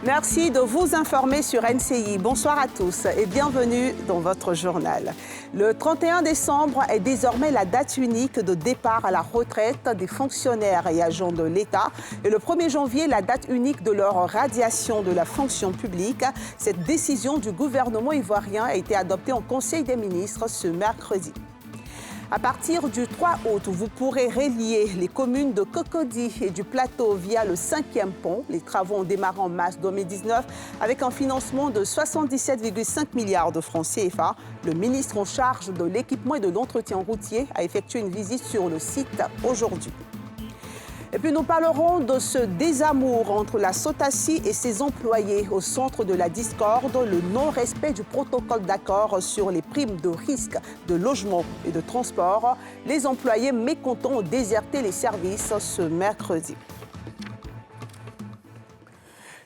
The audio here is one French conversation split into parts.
Merci de vous informer sur NCI. Bonsoir à tous et bienvenue dans votre journal. Le 31 décembre est désormais la date unique de départ à la retraite des fonctionnaires et agents de l'État. Et le 1er janvier, la date unique de leur radiation de la fonction publique. Cette décision du gouvernement ivoirien a été adoptée en Conseil des ministres ce mercredi. À partir du 3 août, vous pourrez relier les communes de Cocody et du Plateau via le 5e pont. Les travaux ont démarré en mars 2019 avec un financement de 77,5 milliards de francs CFA. Le ministre en charge de l'équipement et de l'entretien routier a effectué une visite sur le site aujourd'hui. Et puis nous parlerons de ce désamour entre la SOTACI et ses employés au centre de la discorde, le non-respect du protocole d'accord sur les primes de risque de logement et de transport. Les employés mécontents ont déserté les services ce mercredi.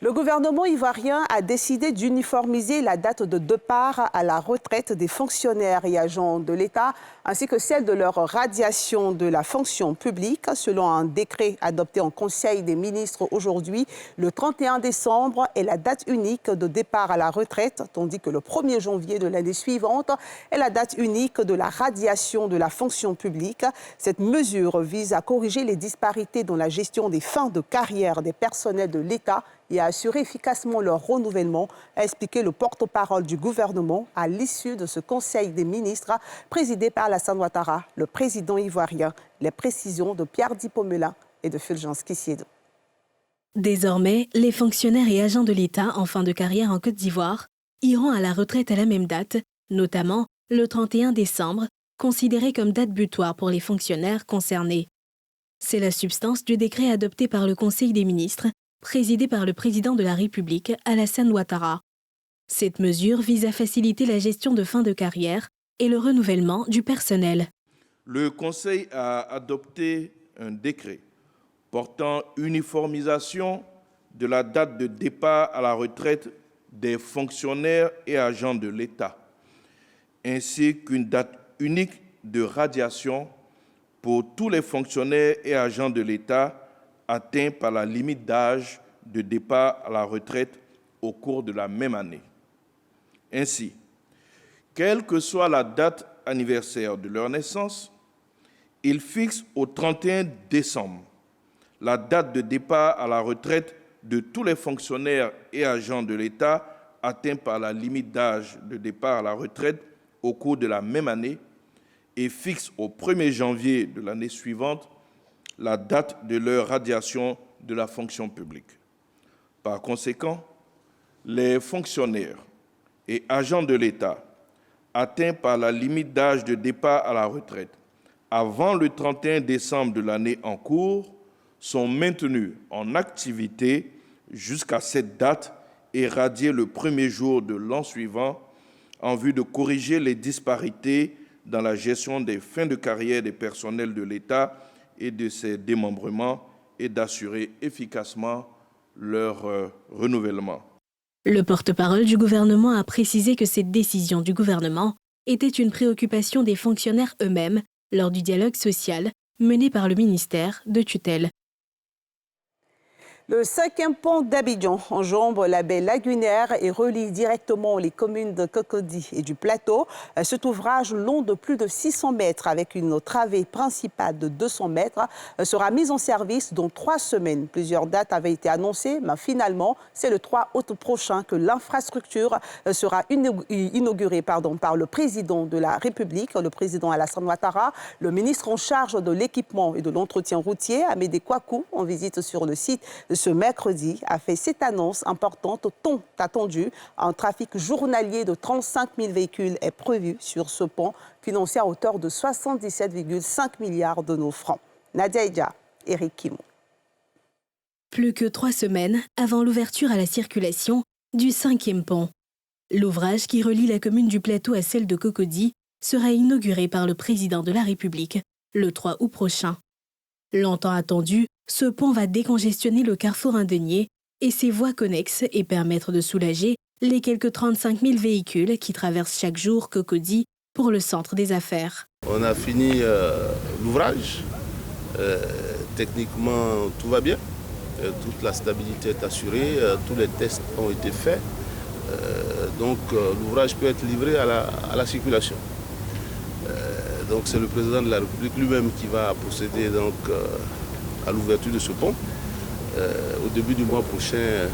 Le gouvernement ivoirien a décidé d'uniformiser la date de départ à la retraite des fonctionnaires et agents de l'État, ainsi que celle de leur radiation de la fonction publique. Selon un décret adopté en Conseil des ministres aujourd'hui, le 31 décembre est la date unique de départ à la retraite, tandis que le 1er janvier de l'année suivante est la date unique de la radiation de la fonction publique. Cette mesure vise à corriger les disparités dans la gestion des fins de carrière des personnels de l'État et à assurer efficacement leur renouvellement, a expliqué le porte-parole du gouvernement à l'issue de ce Conseil des ministres présidé par Alassane Ouattara, le président ivoirien. Les précisions de Pierre Dipomela et de Fulgence Kisiedo. Désormais, les fonctionnaires et agents de l'État en fin de carrière en Côte d'Ivoire iront à la retraite à la même date, notamment le 31 décembre, considéré comme date butoir pour les fonctionnaires concernés. C'est la substance du décret adopté par le Conseil des ministres présidé par le président de la République, Alassane Ouattara. Cette mesure vise à faciliter la gestion de fin de carrière et le renouvellement du personnel. Le Conseil a adopté un décret portant uniformisation de la date de départ à la retraite des fonctionnaires et agents de l'État, ainsi qu'une date unique de radiation pour tous les fonctionnaires et agents de l'État atteints par la limite d'âge de départ à la retraite au cours de la même année. Ainsi, quelle que soit la date anniversaire de leur naissance, ils fixent au 31 décembre la date de départ à la retraite de tous les fonctionnaires et agents de l'État atteints par la limite d'âge de départ à la retraite au cours de la même année et fixent au 1er janvier de l'année suivante la date de leur radiation de la fonction publique. Par conséquent, les fonctionnaires et agents de l'État atteints par la limite d'âge de départ à la retraite avant le 31 décembre de l'année en cours sont maintenus en activité jusqu'à cette date et radiés le 1er jour de l'an suivant en vue de corriger les disparités dans la gestion des fins de carrière des personnels de l'État et de ses démembrements et d'assurer efficacement leur renouvellement. Le porte-parole du gouvernement a précisé que cette décision du gouvernement était une préoccupation des fonctionnaires eux-mêmes lors du dialogue social mené par le ministère de tutelle. Le 5e pont d'Abidjan enjambe la baie lagunaire et relie directement les communes de Cocody et du Plateau. Cet ouvrage, long de plus de 600 mètres avec une travée principale de 200 mètres, sera mis en service dans 3 semaines. Plusieurs dates avaient été annoncées, mais finalement, c'est le 3 août prochain que l'infrastructure sera inaugurée par le président de la République, le président Alassane Ouattara. Le ministre en charge de l'équipement et de l'entretien routier, Amédée Kouakou, en visite sur le site ce mercredi, a fait cette annonce importante tant attendue. Un trafic journalier de 35 000 véhicules est prévu sur ce pont, financé à hauteur de 77,5 milliards de nos francs. Nadia Edja, Eric Kimon. Plus que 3 semaines avant l'ouverture à la circulation du 5e pont. L'ouvrage qui relie la commune du Plateau à celle de Cocody sera inauguré par le président de la République le 3 août prochain. Longtemps attendu, ce pont va décongestionner le carrefour Indenier et ses voies connexes et permettre de soulager les quelques 35 000 véhicules qui traversent chaque jour Cocody pour le centre des affaires. On a fini l'ouvrage. Techniquement, tout va bien. toute la stabilité est assurée, tous les tests ont été faits. Donc l'ouvrage peut être livré à la circulation. Donc c'est le président de la République lui-même qui va procéder donc, à l'ouverture de ce pont au début du mois prochain,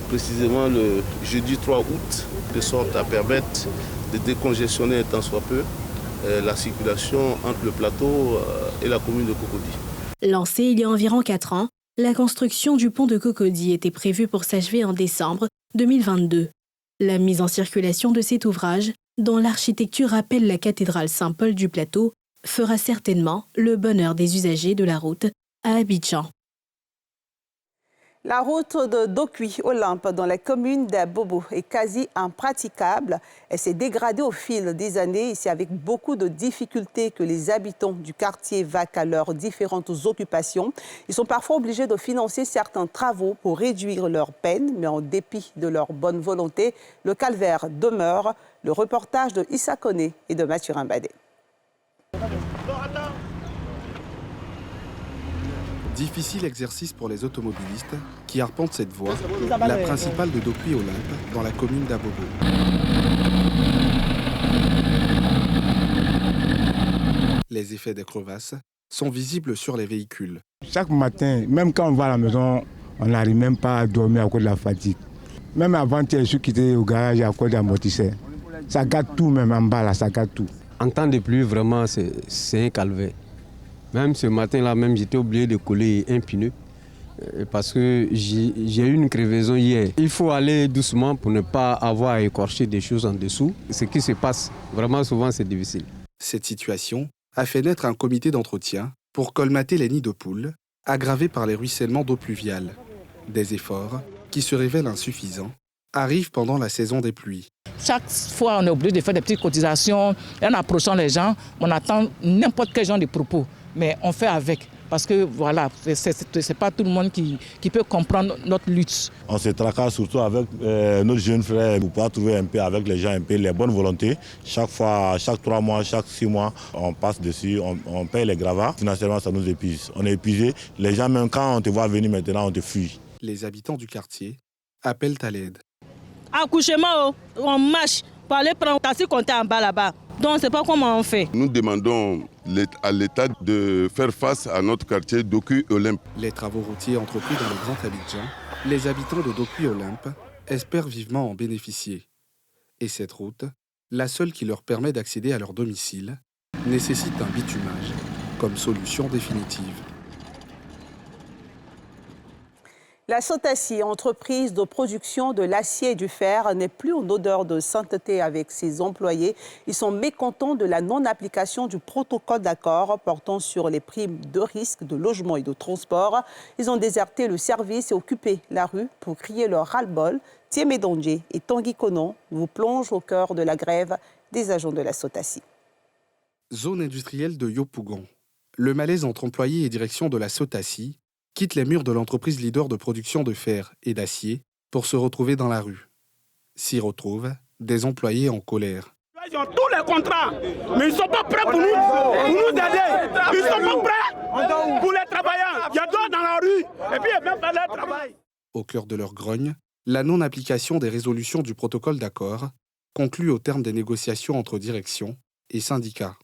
précisément le jeudi 3 août, de sorte à permettre de décongestionner tant soit peu la circulation entre le plateau et la commune de Cocody. Lancée il y a environ 4 ans, la construction du pont de Cocody était prévue pour s'achever en décembre 2022. La mise en circulation de cet ouvrage, dont l'architecture rappelle la cathédrale Saint-Paul du Plateau, fera certainement le bonheur des usagers de la route à Abidjan. La route de Dokuy-Olympe dans la commune d'Abobo est quasi impraticable. Elle s'est dégradée au fil des années et c'est avec beaucoup de difficultés que les habitants du quartier vaquent à leurs différentes occupations. Ils sont parfois obligés de financer certains travaux pour réduire leur peine, mais en dépit de leur bonne volonté, le calvaire demeure. Le reportage de Issa Koné et de Mathurin Badé. Difficile exercice pour les automobilistes qui arpentent cette voie, la principale de Dokuy-Olympe, dans la commune d'Abobo. Les effets des crevasses sont visibles sur les véhicules. Chaque matin, même quand on va à la maison, on n'arrive même pas à dormir à cause de la fatigue. Même avant-hier, je suis quitté au garage à cause d'amortisseur. Ça gâte tout, même en bas, là, ça gâte tout. En temps de pluie, vraiment, c'est un calvaire. Même ce matin-là, j'étais obligé de coller un pneu parce que j'ai eu une crevaison hier. Il faut aller doucement pour ne pas avoir à écorcher des choses en dessous. Ce qui se passe, vraiment souvent, c'est difficile. Cette situation a fait naître un comité d'entretien pour colmater les nids de poules, aggravés par les ruissellements d'eau pluviale. Des efforts qui se révèlent insuffisants arrivent pendant la saison des pluies. Chaque fois, on est obligé de faire des petites cotisations. Et en approchant les gens, on attend n'importe quel genre de propos. Mais on fait avec, parce que voilà, c'est pas tout le monde qui peut comprendre notre lutte. On se tracasse surtout avec nos jeunes frères pour pouvoir trouver un peu avec les gens un peu les bonnes volontés. Chaque fois, chaque 3 mois, chaque 6 mois, on passe dessus, on paye les gravats. Financièrement, ça nous épuise. On est épuisé. Les gens, même quand on te voit venir maintenant, on te fuit. Les habitants du quartier appellent à l'aide. Accouchement, on marche pour aller prendre un taxi compté en bas là-bas. Donc, on ne sait pas comment on fait. Nous demandons à l'État de faire face à notre quartier Dokuy-Olympe. Les travaux routiers entrepris dans le Grand Abidjan, les habitants de Dokuy-Olympe espèrent vivement en bénéficier. Et cette route, la seule qui leur permet d'accéder à leur domicile, nécessite un bitumage comme solution définitive. La Sotassi, entreprise de production de l'acier et du fer, n'est plus en odeur de sainteté avec ses employés. Ils sont mécontents de la non-application du protocole d'accord portant sur les primes de risque de logement et de transport. Ils ont déserté le service et occupé la rue pour crier leur ras-le-bol. Thiemé Dondje et Tanguy Konon vous plongent au cœur de la grève des agents de la Sotassi. Zone industrielle de Yopougon. Le malaise entre employés et direction de la Sotassi quitte les murs de l'entreprise leader de production de fer et d'acier pour se retrouver dans la rue. S'y retrouvent des employés en colère. Ils ont tous les contrats, mais ils ne sont pas prêts pour nous aider. Ils ne sont pas prêts pour les travailleurs. Il y a d'autres dans la rue et puis ils viennent faire leur travail. Au cœur de leur grogne, la non-application des résolutions du protocole d'accord conclu au terme des négociations entre direction et syndicats.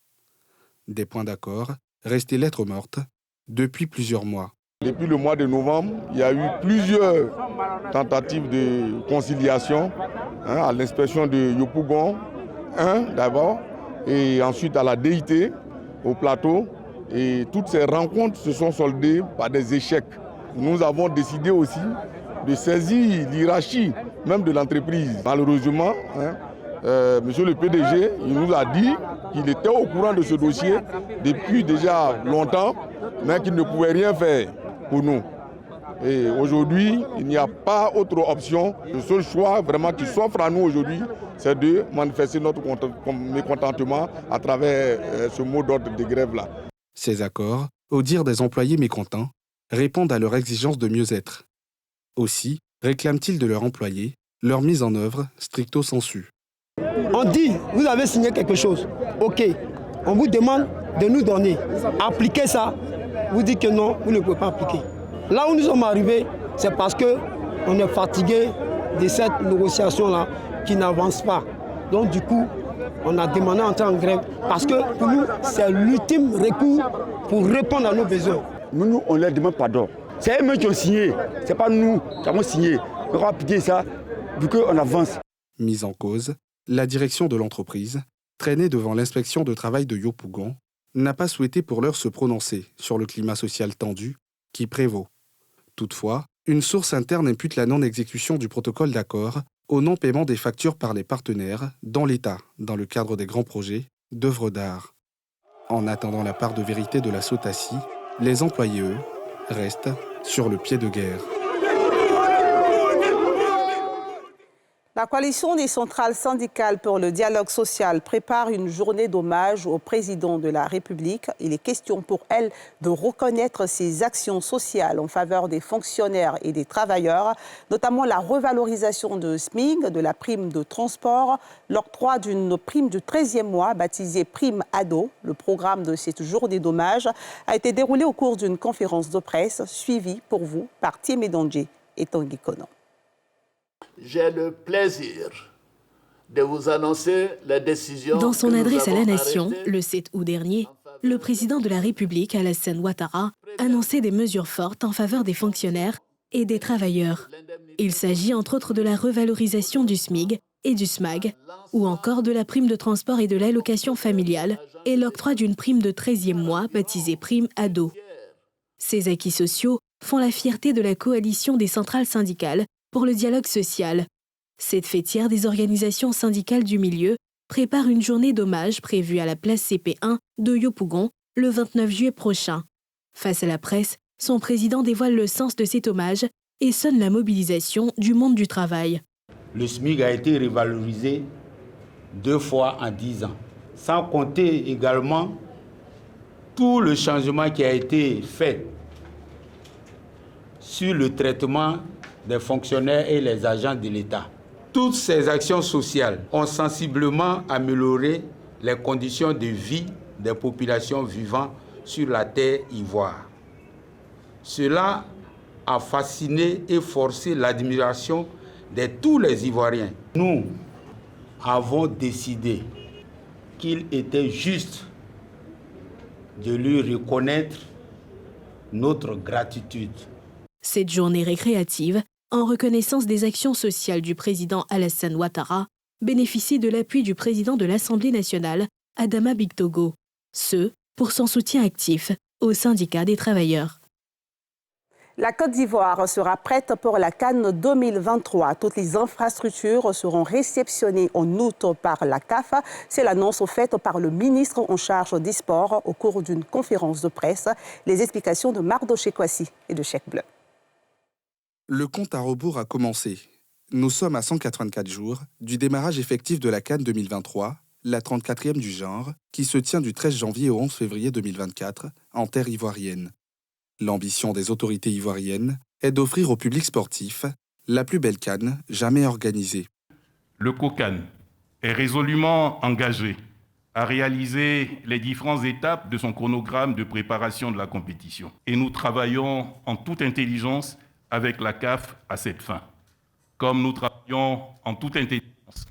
Des points d'accord restés lettres mortes depuis plusieurs mois. Depuis le mois de novembre, il y a eu plusieurs tentatives de conciliation à l'inspection de Yopougon, d'abord, et ensuite à la DIT, au plateau. Et toutes ces rencontres se sont soldées par des échecs. Nous avons décidé aussi de saisir l'hiérarchie même de l'entreprise. Malheureusement, monsieur le PDG, il nous a dit qu'il était au courant de ce dossier depuis déjà longtemps, mais qu'il ne pouvait rien faire pour nous. Et aujourd'hui, il n'y a pas autre option. Le seul choix vraiment qui s'offre à nous aujourd'hui, c'est de manifester notre mécontentement à travers ce mot d'ordre de grève-là. Ces accords, au dire des employés mécontents, répondent à leur exigence de mieux-être. Aussi réclament-ils de leurs employés leur mise en œuvre stricto sensu. On dit, vous avez signé quelque chose, ok, on vous demande de nous donner. Appliquez ça, vous dites que non, vous ne pouvez pas appliquer. Là où nous sommes arrivés, c'est parce qu'on est fatigué de cette négociation-là qui n'avance pas. Donc du coup, on a demandé d'entrer en grève parce que pour nous, c'est l'ultime recours pour répondre à nos besoins. Nous, on ne leur demande pas d'or. C'est eux-mêmes qui ont signé, ce n'est pas nous qui avons signé. On va appliquer ça, vu qu'on avance. Mise en cause, la direction de l'entreprise, traînée devant l'inspection de travail de Yopougon, n'a pas souhaité pour l'heure se prononcer sur le climat social tendu qui prévaut. Toutefois, une source interne impute la non-exécution du protocole d'accord au non-paiement des factures par les partenaires dans l'État, dans le cadre des grands projets d'œuvres d'art. En attendant la part de vérité de la Sotaci, les employés, eux, restent sur le pied de guerre. La coalition des centrales syndicales pour le dialogue social prépare une journée d'hommage au président de la République. Il est question pour elle de reconnaître ses actions sociales en faveur des fonctionnaires et des travailleurs, notamment la revalorisation de SMIC, de la prime de transport, l'octroi d'une prime du 13e mois baptisée prime ado. Le programme de cette journée d'hommage a été déroulé au cours d'une conférence de presse suivie pour vous par Tiemé Dondje et Tanguy Konan. J'ai le plaisir de vous annoncer la décision. Dans son adresse à la Nation, le 7 août dernier, le président de la République, Alassane Ouattara, annonçait des mesures fortes en faveur des fonctionnaires et des travailleurs. Il s'agit entre autres de la revalorisation du SMIG et du SMAG, ou encore de la prime de transport et de l'allocation familiale et l'octroi d'une prime de 13e mois baptisée prime ado. Ces acquis sociaux font la fierté de la coalition des centrales syndicales pour le dialogue social. Cette fêtière des organisations syndicales du milieu prépare une journée d'hommage prévue à la place CP1 de Yopougon le 29 juillet prochain. Face à la presse, son président dévoile le sens de cet hommage et sonne la mobilisation du monde du travail. Le SMIC a été revalorisé 2 fois en 10 ans, sans compter également tout le changement qui a été fait sur le traitement des fonctionnaires et les agents de l'État. Toutes ces actions sociales ont sensiblement amélioré les conditions de vie des populations vivant sur la terre ivoire. Cela a fasciné et forcé l'admiration de tous les Ivoiriens. Nous avons décidé qu'il était juste de lui reconnaître notre gratitude. Cette journée récréative, en reconnaissance des actions sociales du président Alassane Ouattara, bénéficie de l'appui du président de l'Assemblée nationale, Adama Bictogo. Ce, pour son soutien actif au syndicat des travailleurs. La Côte d'Ivoire sera prête pour la CAN 2023. Toutes les infrastructures seront réceptionnées en août par la CAF. C'est l'annonce faite par le ministre en charge des sports au cours d'une conférence de presse. Les explications de Mardoché Kwasi et de Cheikh Bleu. Le compte à rebours a commencé. Nous sommes à 184 jours du démarrage effectif de la CAN 2023, la 34e du genre, qui se tient du 13 janvier au 11 février 2024 en terre ivoirienne. L'ambition des autorités ivoiriennes est d'offrir au public sportif la plus belle CAN jamais organisée. Le COCAN est résolument engagé à réaliser les différentes étapes de son chronogramme de préparation de la compétition. Et nous travaillons en toute intelligence avec la CAF à cette fin, comme nous travaillons en toute intelligence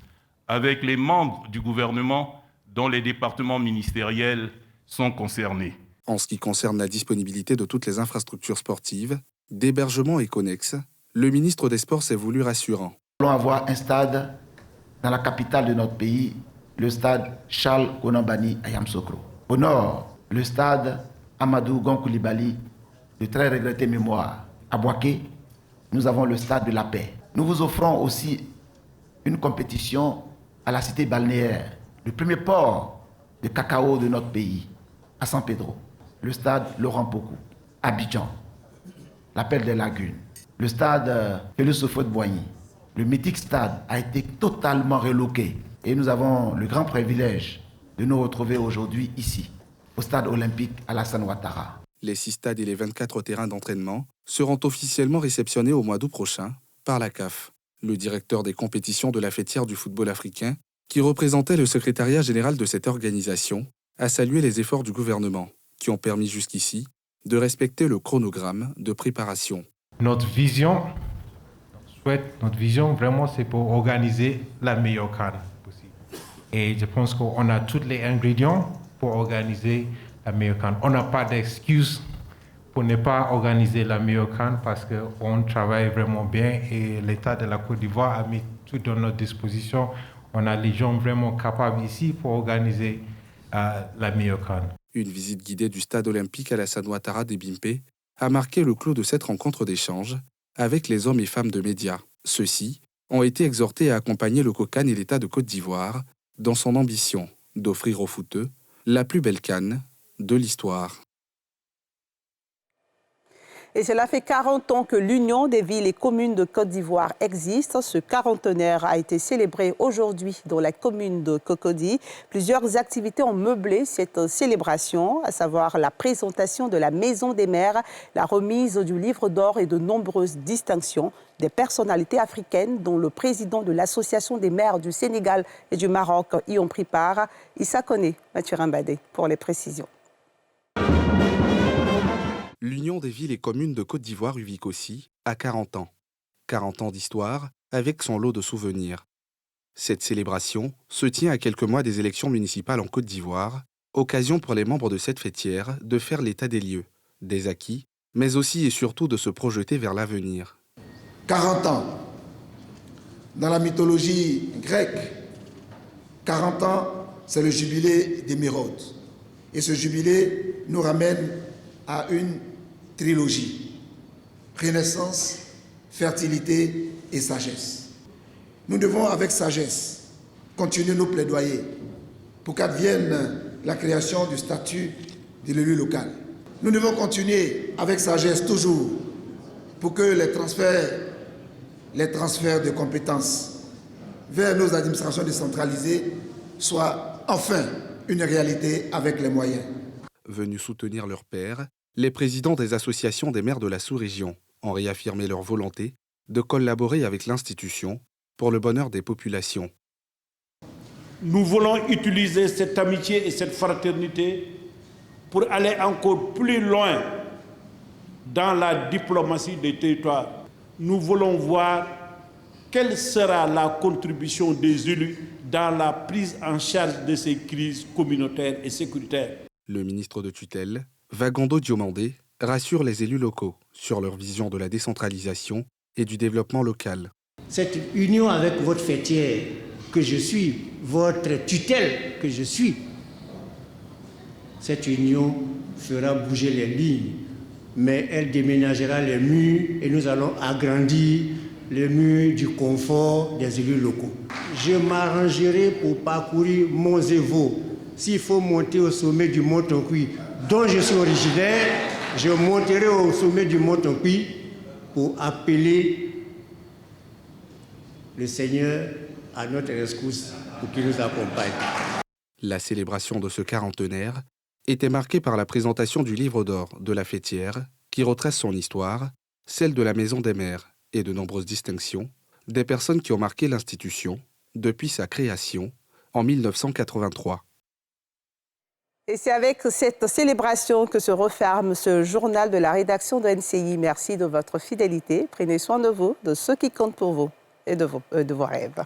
avec les membres du gouvernement dont les départements ministériels sont concernés. En ce qui concerne la disponibilité de toutes les infrastructures sportives, d'hébergement et connexes, le ministre des Sports s'est voulu rassurant. Nous allons avoir un stade dans la capitale de notre pays, le stade Charles Konambani à Yamoussoukro. Au nord, le stade Amadou Gon Coulibaly, de très regrettée mémoire. À Bouaké, nous avons le stade de la paix. Nous vous offrons aussi une compétition à la cité balnéaire, le premier port de cacao de notre pays, à San Pedro, le stade Laurent Pocou, Abidjan, l'appel des lagunes, le stade Félix Houphouët-Boigny. Le mythique stade a été totalement reloqué et nous avons le grand privilège de nous retrouver aujourd'hui ici, au stade olympique Alassane Ouattara. Les 6 stades et les 24 terrains d'entraînement seront officiellement réceptionnés au mois d'août prochain par la CAF, le directeur des compétitions de la fêtière du football africain, qui représentait le secrétariat général de cette organisation, a salué les efforts du gouvernement, qui ont permis jusqu'ici de respecter le chronogramme de préparation. Notre vision vraiment, c'est pour organiser la meilleure CAN possible. Et je pense qu'on a tous les ingrédients pour organiser la meilleure CAN. On n'a pas d'excuse pour ne pas organiser la meilleure CAN parce qu'on travaille vraiment bien et l'État de la Côte d'Ivoire a mis tout à notre disposition. On a les gens vraiment capables ici pour organiser la meilleure CAN. Une visite guidée du stade olympique Alassane Ouattara d'Ebimpe a marqué le clos de cette rencontre d'échange avec les hommes et femmes de médias. Ceux-ci ont été exhortés à accompagner le COCAN et l'État de Côte d'Ivoire dans son ambition d'offrir aux footeux la plus belle CAN de l'histoire. Et cela fait 40 ans que l'Union des villes et communes de Côte d'Ivoire existe. Ce quarantenaire a été célébré aujourd'hui dans la commune de Cocody. Plusieurs activités ont meublé cette célébration, à savoir la présentation de la Maison des maires, la remise du livre d'or et de nombreuses distinctions. Des personnalités africaines, dont le président de l'Association des maires du Sénégal et du Maroc, y ont pris part. Issa Koné, Mathurin Badé, pour les précisions. L'Union des villes et communes de Côte d'Ivoire, UVICOSI, a 40 ans. 40 ans d'histoire, avec son lot de souvenirs. Cette célébration se tient à quelques mois des élections municipales en Côte d'Ivoire, occasion pour les membres de cette fêtière de faire l'état des lieux, des acquis, mais aussi et surtout de se projeter vers l'avenir. 40 ans. Dans la mythologie grecque, 40 ans, c'est le jubilé d'Émeraude. Et ce jubilé nous ramène à une trilogie, renaissance, fertilité et sagesse. Nous devons avec sagesse continuer nos plaidoyers pour qu'advienne la création du statut de l'élu local. Nous devons continuer avec sagesse toujours pour que les transferts de compétences vers nos administrations décentralisées soient enfin une réalité avec les moyens. Venus soutenir leur père, les présidents des associations des maires de la sous-région ont réaffirmé leur volonté de collaborer avec l'institution pour le bonheur des populations. Nous voulons utiliser cette amitié et cette fraternité pour aller encore plus loin dans la diplomatie des territoires. Nous voulons voir quelle sera la contribution des élus dans la prise en charge de ces crises communautaires et sécuritaires. Le ministre de tutelle, Vagondo Diomandé, rassure les élus locaux sur leur vision de la décentralisation et du développement local. Cette union avec votre fêtière que je suis, votre tutelle que je suis, cette union fera bouger les lignes, mais elle déménagera les murs et nous allons agrandir les murs du confort des élus locaux. Je m'arrangerai pour parcourir Monts-et-Vaux. S'il faut monter au sommet du Mont Tonqui, dont je suis originaire, je monterai au sommet du Mont Tonqui pour appeler le Seigneur à notre rescousse pour qu'il nous accompagne. La célébration de ce quarantenaire était marquée par la présentation du livre d'or de la fêtière qui retrace son histoire, celle de la Maison des maires et de nombreuses distinctions, des personnes qui ont marqué l'institution depuis sa création en 1983. Et c'est avec cette célébration que se referme ce journal de la rédaction de NCI. Merci de votre fidélité. Prenez soin de vous, de ceux qui comptent pour vous et de vos rêves.